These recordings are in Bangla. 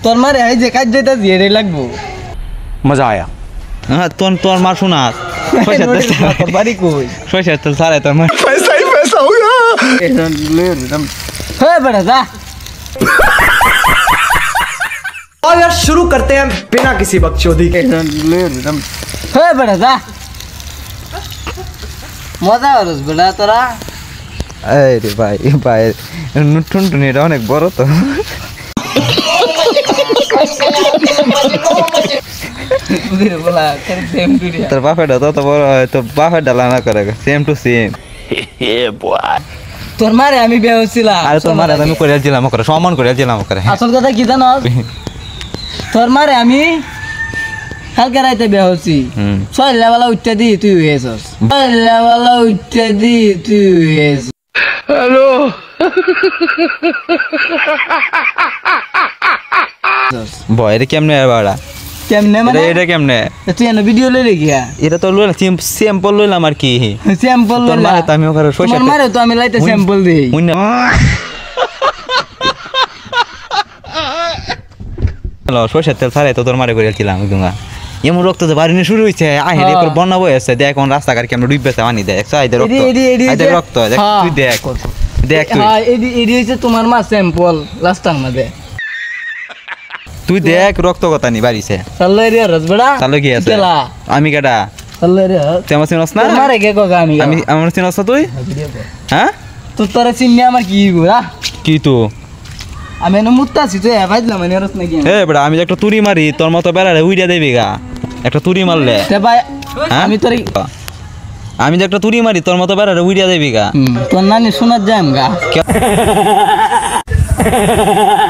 তোর মারে এই যে কাজ দিতে দিয়ে লাগবো मजा आया हां तोर मार सुना बारी कोई सोचे तो सारे तो पैसा ही पैसा होगा हे बड़ा जा और यार शुरू करते हैं बिना किसी बकचोदी के हे बड़ा जा मजा आरस बड़ा तोरा अरे भाई नुटुन এটা অনেক বড় তো उधर बोला कर सेम टू रे তোর বাপেটা তো বড় হয় তো বাপের ডালা না করে সেম টু সেম ये बॉय তোর মারে আমি বেহছিলাম আর তোর মারে আমি করে দিলাম করে সম্মান করে দিলাম করে আসল কথা কি জানো তোর মারে আমি হালকা রাইতে বেহছি ছয় লেভেলা উঠতে দি তুই হয়েছস ছয় লেভেলা উঠতে দি তুই হয়েছস हेलो বয় এটা কেমনে বাড়া কেমনে মানে এটা কেমনে তুই এনে ভিডিও লই রেখিয়া এটা তো লইলাম স্যাম্পল লইলাম আর কি স্যাম্পল তোর মারে তো আমি ওখানে তোমার মারে তো আমি লাইতে স্যাম্পল দেই হ্যালো সরষের তেল ছাড়াই তো তোর মারে করে দিলাম দুঙ্গা এমন রক্ত তো বাড়ি শুরু হইছে আহে রে বন্যা বই আছে দেখ কোন রাস্তাঘাট কেমন ডুববেছে পানি দেখ সাইডে রক্ত আইদে রক্ত দেখ তুই দেখ দেখ তুই হ্যাঁ এডি হইছে তোমার মা স্যাম্পল লাস্টার মধ্যে তুই দেখ রক্ত কথা নি বাড়িছে চল রে রসবড়া চালো কি আছে আমি কেডা চল রে তেমন চিনস না মারে কে কগা আমি আমার চিনস না তুই হ্যাঁ তুই তোরা চিনি আমার কি গুড়া কি তো আমি এনে মুত্তাছি তুই ভাইলাম মানে রস নাকি এ বড় আমি একটা তুরি মারি তোর মতো বেড়ারে উইড়া দেবি গা একটা তুরি মারলে তে ভাই আমি তোর আমি যে একটা তুরি মারি তোর মতো বেড়ারে উইড়া দেবি গা তোর নানি শোনার যাম গা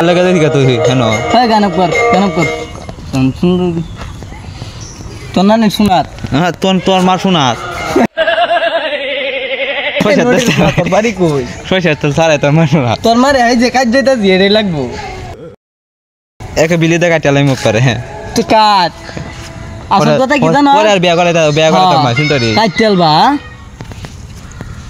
লাগা দেবি গা তুই কেন হয় গান কর সুন্দর তোর নানি শোনার হ্যাঁ তোর মা শোনাস বাড়ি কই সরষের তেল ছাড়াই তোর মা শোনাস তোর মারে এই যে কাজ দিতে দিয়ে লাগবো একে বিলিতে কাটালাই মুখ করে হ্যাঁ তুই কাজ আসল কথা কি জানো পরে আর বিয়া করে তোর মা শুনতরি কাজ চলবা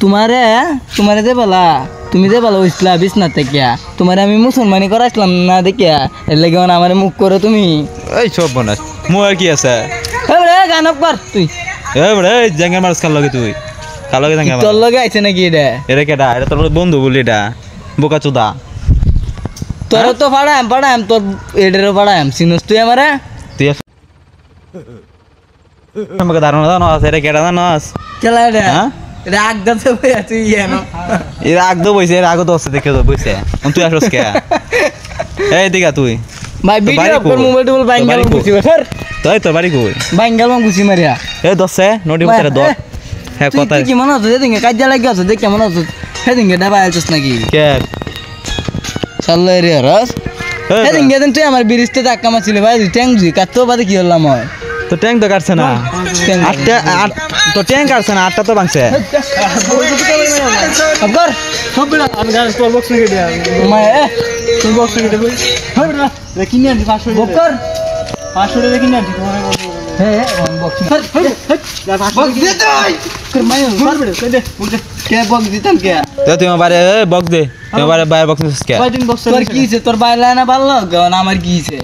তোমারে দে বলা তুমি যে বলো ইসলা বিছনা থেকে তোমারে আমি মুসলমানি করাইছিলাম না দেখিয়া এর লাগে আমার মুখ করো তুমি এই সব বনাস মু আর কি আছে এবারে গান কর তুই এ বড় এই জাঙ্গার মারস কাল লগে তুই কাল লগে জাঙ্গার তোর লগে আইছে নাকি এটা কেডা এটা তোর বন্ধু বলি এটা বোকা চোদা তোর তো পাড়াম তোর এডেরও পাড়াম সিনস তুই আমারে তুই আমাকে ধারণা জানো আছে এটা কেডা জানোস চলা রে হ্যাঁ রাগ দাতে বই তুই এনো এর আগ দো বইছে এর আগ তো আছে দেখে তো বইছে তুই আসস কে এই দিগা তুই ভাই ভিডিও কর মোবাইল টোবাইল বাঙ্গাল গুছি স্যার তুই তো বাড়ি কই বাঙ্গাল গুছি মারিয়া এই দছে নোটি মুখে দত হ্যাঁ কথা কি মনে হচ্ছে দিন কাজ লাগি আছে দেখ কেমন হচ্ছে সেদিন ডাবা আইছস নাকি কে চল রে রস সেদিন গেছেন তুই আমার বিরিস্তে ধাক্কা মারছিলি ভাই ট্যাঙ্ক জি কাটতো বাদে কি হলাম হয় তো ট্যাঙ্ক তো কাটছে না তো ট্যাঙ্ক কাটছে না আটটা তো ভাঙছে আবার সব বেলা আমি গান তোর বক্স থেকে দে মায় তোর বক্স থেকে দে হয় বেটা দেখি নি 500 বকর 500 দেখি নি তোমারে হ্যাঁ বক্স বক্স দে তুই কর মায় মার বেটা দে কে বক্স দিতাম কে তো তুই আমারে বক্স দে তুই আমারে বাইরে বক্স কে তোর কি হইছে তোর বাইরে না ভালো গান আমার কি হইছে